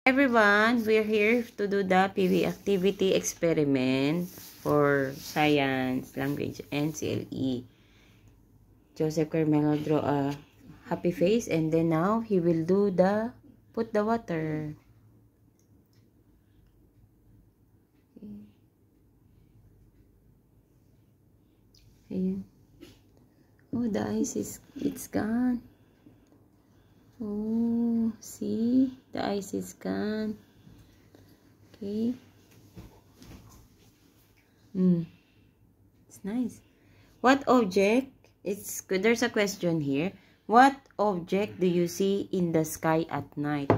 Everyone, we're here to do the PV activity experiment for science, language, and CLE. Joseph Carmelo draw a happy face, and then now he will do the put the water. Ayan. Oh, the ice it's gone. Oh, see? The ice is gone. Okay. It's nice. What object? It's good. There's a question here. What object do you see in the sky at night?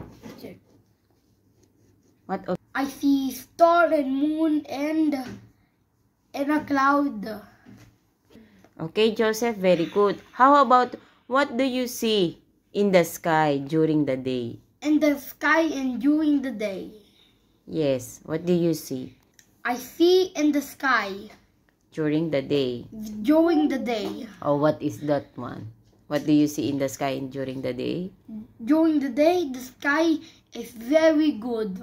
What? I see star and moon and a cloud. Okay, Joseph, very good. How about what do you see in the sky during the day? In the sky and during the day. Yes, what do you see? I see in the sky. During the day. During the day. Oh, what is that one? What do you see in the sky during the day? During the day, the sky is very good.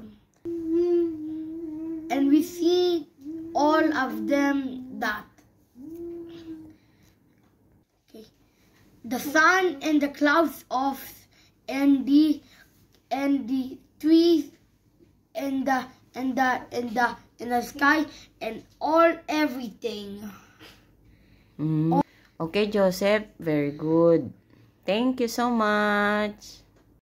And we see all of them that. Okay. The sun and the clouds off and the trees and the sky and all everything. Okay, Joseph, very good. Thank you so much.